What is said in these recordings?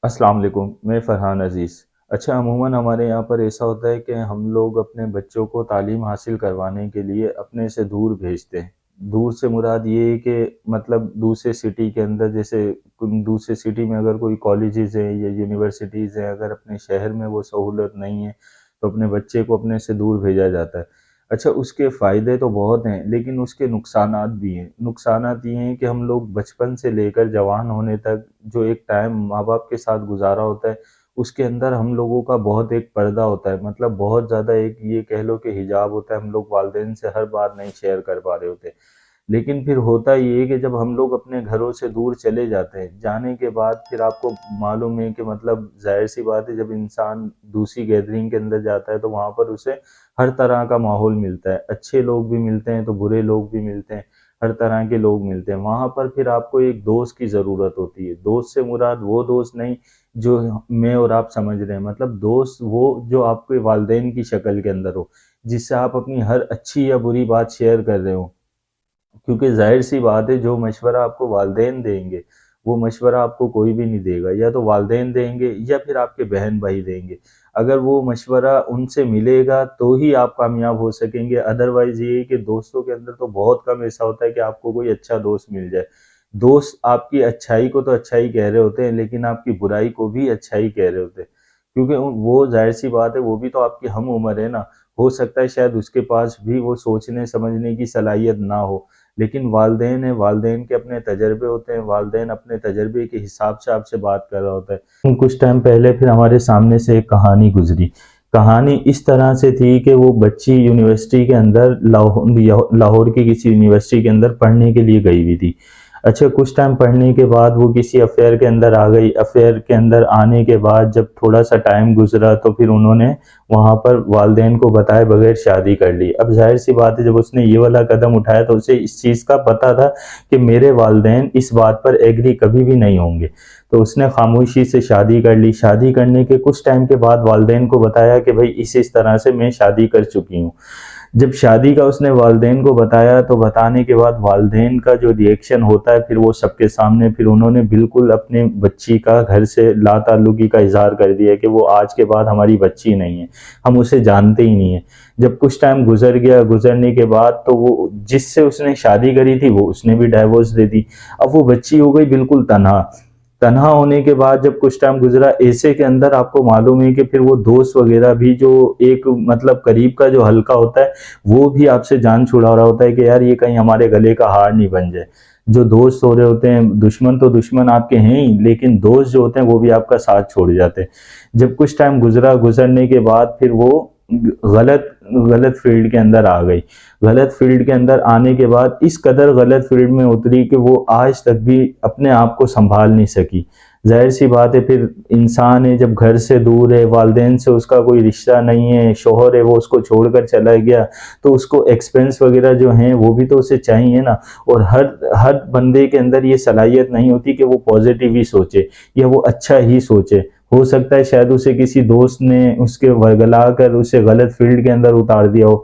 السلام علیکم، میں فرحان عزیز۔ اچھا، عموماً ہمارے یہاں پر ایسا ہوتا ہے کہ ہم لوگ اپنے بچوں کو تعلیم حاصل کروانے کے لیے اپنے سے دور بھیجتے ہیں۔ دور سے مراد یہ ہے کہ مطلب دوسرے سٹی کے اندر، جیسے دوسرے سٹی میں اگر کوئی کالجز ہیں یا یونیورسٹیز ہیں، اگر اپنے شہر میں وہ سہولت نہیں ہے تو اپنے بچے کو اپنے سے دور بھیجا جاتا ہے۔ اچھا، اس کے فائدے تو بہت ہیں لیکن اس کے نقصانات بھی ہیں۔ نقصانات یہ ہیں کہ ہم لوگ بچپن سے لے کر جوان ہونے تک جو ایک ٹائم ماں باپ کے ساتھ گزارا ہوتا ہے، اس کے اندر ہم لوگوں کا بہت ایک پردہ ہوتا ہے، مطلب بہت زیادہ ایک یہ کہہ لو کہ حجاب ہوتا ہے، ہم لوگ والدین سے ہر بات نہیں شیئر کر پا رہے ہوتے۔ لیکن پھر ہوتا یہ ہے کہ جب ہم لوگ اپنے گھروں سے دور چلے جاتے ہیں، جانے کے بعد پھر آپ کو معلوم ہے کہ مطلب ظاہر سی بات ہے، جب انسان دوسری گیدرنگ کے اندر جاتا ہے تو وہاں پر اسے ہر طرح کا ماحول ملتا ہے، اچھے لوگ بھی ملتے ہیں تو برے لوگ بھی ملتے ہیں، ہر طرح کے لوگ ملتے ہیں وہاں پر۔ پھر آپ کو ایک دوست کی ضرورت ہوتی ہے۔ دوست سے مراد وہ دوست نہیں جو میں اور آپ سمجھ رہے ہیں، مطلب دوست وہ جو آپ کے والدین کی شکل کے اندر ہو، جس سے آپ اپنی ہر اچھی یا بری بات شیئر کر رہے ہو۔ کیونکہ ظاہر سی بات ہے، جو مشورہ آپ کو والدین دیں گے وہ مشورہ آپ کو کوئی بھی نہیں دے گا، یا تو والدین دیں گے یا پھر آپ کے بہن بھائی دیں گے۔ اگر وہ مشورہ ان سے ملے گا تو ہی آپ کامیاب ہو سکیں گے، ادروائز یہ ہے کہ دوستوں کے اندر تو بہت کم ایسا ہوتا ہے کہ آپ کو کوئی اچھا دوست مل جائے۔ دوست آپ کی اچھائی کو تو اچھائی کہہ رہے ہوتے ہیں لیکن آپ کی برائی کو بھی اچھائی کہہ رہے ہوتے ہیں، کیونکہ وہ ظاہر سی بات ہے، وہ بھی تو آپ کی ہم عمر ہے نا۔ ہو سکتا ہے شاید اس کے پاس بھی وہ سوچنے سمجھنے کی صلاحیت نہ ہو، لیکن والدین ہیں، والدین کے اپنے تجربے ہوتے ہیں، والدین اپنے تجربے کے حساب سے آپ سے بات کر رہا ہوتا ہے۔ کچھ ٹائم پہلے پھر ہمارے سامنے سے ایک کہانی گزری۔ کہانی اس طرح سے تھی کہ وہ بچی یونیورسٹی کے اندر لاہور کی کسی یونیورسٹی کے اندر پڑھنے کے لیے گئی ہوئی تھی۔ اچھا، کچھ ٹائم پڑھنے کے بعد وہ کسی افیئر کے اندر آ گئی۔ افیئر کے اندر آنے کے بعد جب تھوڑا سا ٹائم گزرا تو پھر انہوں نے وہاں پر والدین کو بتائے بغیر شادی کر لی۔ اب ظاہر سی بات ہے، جب اس نے یہ والا قدم اٹھایا تو اسے اس چیز کا پتہ تھا کہ میرے والدین اس بات پر ایگری کبھی بھی نہیں ہوں گے، تو اس نے خاموشی سے شادی کر لی۔ شادی کرنے کے کچھ ٹائم کے بعد والدین کو بتایا کہ بھائی اس طرح سے میں شادی کر چکی ہوں۔ جب شادی کا اس نے والدین کو بتایا تو بتانے کے بعد والدین کا جو ری ایکشن ہوتا ہے پھر وہ سب کے سامنے، پھر انہوں نے بالکل اپنے بچی کا گھر سے لا تعلقی کا اظہار کر دیا کہ وہ آج کے بعد ہماری بچی نہیں ہے، ہم اسے جانتے ہی نہیں ہیں۔ جب کچھ ٹائم گزر گیا، گزرنے کے بعد تو وہ جس سے اس نے شادی کری تھی وہ اس نے بھی ڈائیورس دے دی۔ اب وہ بچی ہو گئی بالکل تنہا۔ تنہا ہونے کے بعد جب کچھ ٹائم گزرا، ایسے کے اندر آپ کو معلوم ہے کہ پھر وہ دوست وغیرہ بھی جو ایک مطلب قریب کا جو حلقہ ہوتا ہے وہ بھی آپ سے جان چھڑا رہا ہوتا ہے کہ یار یہ کہیں ہمارے گلے کا ہار نہیں بن جائے۔ جو دوست ہو رہے ہوتے ہیں، دشمن تو دشمن آپ کے ہیں ہی، لیکن دوست جو ہوتے ہیں وہ بھی آپ کا ساتھ چھوڑ جاتے ہیں۔ جب کچھ ٹائم گزرا، گزرنے کے بعد پھر وہ غلط فیلڈ کے اندر آ گئی۔ غلط فیلڈ کے اندر آنے کے بعد اس قدر غلط فیلڈ میں اتری کہ وہ آج تک بھی اپنے آپ کو سنبھال نہیں سکی۔ ظاہر سی بات ہے، پھر انسان ہے جب گھر سے دور ہے، والدین سے اس کا کوئی رشتہ نہیں ہے، شوہر ہے وہ اس کو چھوڑ کر چلا گیا، تو اس کو ایکسپینس وغیرہ جو ہیں وہ بھی تو اسے چاہیے نا۔ اور ہر بندے کے اندر یہ صلاحیت نہیں ہوتی کہ وہ پازیٹیو ہی سوچے یا وہ اچھا ہی سوچے۔ ہو سکتا ہے شاید اسے کسی دوست نے اس کے ورگلا کر اسے غلط فیلڈ کے اندر اتار دیا ہو،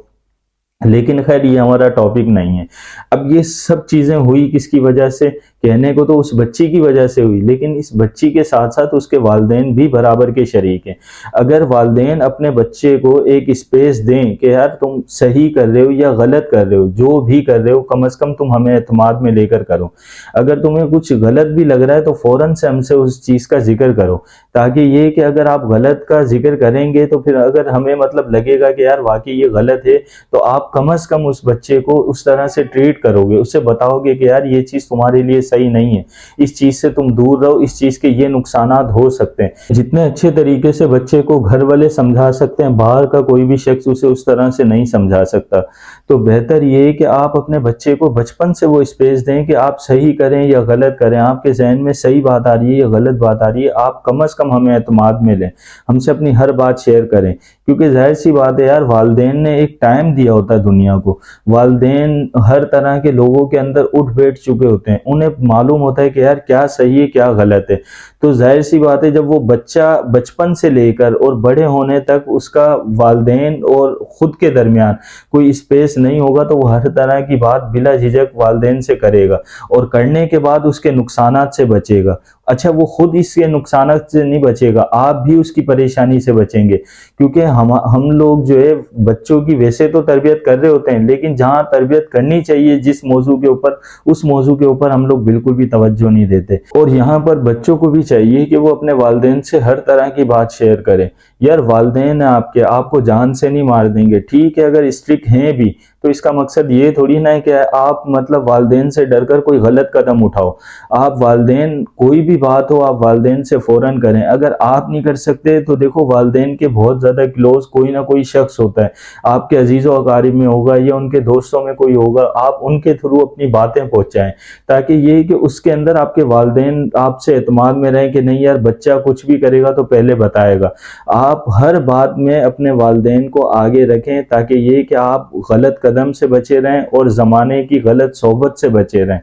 لیکن خیر یہ ہمارا ٹاپک نہیں ہے۔ اب یہ سب چیزیں ہوئی کس کی وجہ سے؟ کہنے کو تو اس بچی کی وجہ سے ہوئی، لیکن اس بچی کے ساتھ ساتھ اس کے والدین بھی برابر کے شریک ہیں۔ اگر والدین اپنے بچے کو ایک اسپیس دیں کہ یار تم صحیح کر رہے ہو یا غلط کر رہے ہو، جو بھی کر رہے ہو کم از کم تم ہمیں اعتماد میں لے کر کرو۔ اگر تمہیں کچھ غلط بھی لگ رہا ہے تو فوراً سے ہم سے اس چیز کا ذکر کرو، تاکہ یہ کہ اگر آپ غلط کا ذکر کریں گے تو پھر اگر ہمیں مطلب لگے گا کہ یار واقعی یہ غلط ہے، تو آپ کم از کم اس بچے کو اس طرح سے ٹریٹ کرو گے، اسے بتاؤ گے کہ یار یہ چیز تمہارے لیے صحیح نہیں ہے، اس چیز سے تم دور رہو، اس چیز کے یہ نقصانات ہو سکتے ہیں۔ جتنے اچھے طریقے سے بچے کو گھر والے سمجھا سکتے ہیں، باہر کا کوئی بھی شخص اسے اس طرح سے نہیں سمجھا سکتا۔ تو بہتر یہ ہے کہ آپ اپنے بچے کو بچپن سے وہ اسپیس دیں کہ آپ صحیح کریں یا غلط کریں، آپ کے ذہن میں صحیح بات آ رہی ہے یا غلط بات آ رہی ہے، آپ کم از کم ہمیں اعتماد میں لیں، ہم سے اپنی ہر بات شیئر کریں۔ کیونکہ ظاہر سی بات ہے یار، والدین نے ایک ٹائم دیا ہوتا ہے دنیا کو، والدین ہر طرح کے لوگوں کے اندر اٹھ بیٹھ چکے ہوتے ہیں، انہیں معلوم ہوتا ہے کہ یار کیا صحیح ہے کیا غلط ہے۔ تو ظاہر سی بات ہے جب وہ بچہ بچپن سے لے کر اور بڑے ہونے تک اس کا والدین اور خود کے درمیان کوئی اسپیس نہیں ہوگا تو وہ ہر طرح کی بات بلا جھجک والدین سے کرے گا، اور کرنے کے بعد اس کے نقصانات سے بچے گا۔ اچھا وہ خود اس کے نقصانات سے نہیں بچے گا، آپ بھی اس کی پریشانی سے بچیں گے، کیونکہ ہم لوگ جو ہے بچوں کی ویسے تو تربیت کر رہے ہوتے ہیں، لیکن جہاں تربیت کرنی چاہیے جس موضوع کے اوپر، اس موضوع کے اوپر ہم لوگ بالکل بھی توجہ نہیں دیتے۔ اور یہاں پر بچوں کو بھی چاہیے کہ وہ اپنے والدین سے ہر طرح کی بات شیئر کریں۔ یار والدین آپ کو جان سے نہیں مار دیں گے، ٹھیک ہے اگر اسٹرکٹ ہیں بھی تو اس کا مقصد یہ تھوڑی نہ ہے کہ آپ مطلب والدین سے ڈر کر کوئی غلط قدم اٹھاؤ۔ آپ والدین کوئی بھی بات ہو آپ والدین سے فوراً کریں، اگر آپ نہیں کر سکتے تو دیکھو والدین کے بہت زیادہ کلوز کوئی نہ کوئی شخص ہوتا ہے، آپ کے عزیز و اقارب میں ہوگا یا ان کے دوستوں میں کوئی ہوگا، آپ ان کے تھرو اپنی باتیں پہنچائیں، تاکہ یہ کہ اس کے اندر آپ کے والدین آپ سے اعتماد میں رہیں کہ نہیں یار بچہ کچھ بھی کرے گا تو پہلے بتائے گا۔ آپ ہر بات میں اپنے والدین کو آگے رکھیں تاکہ یہ کہ آپ غلط قدم سے بچے رہیں اور زمانے کی غلط صحبت سے بچے رہیں۔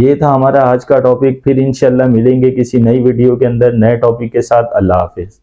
یہ تھا ہمارا آج کا ٹاپک، پھر انشاءاللہ ملیں گے کسی نئی ویڈیو کے اندر نئے ٹاپک کے ساتھ۔ اللہ حافظ۔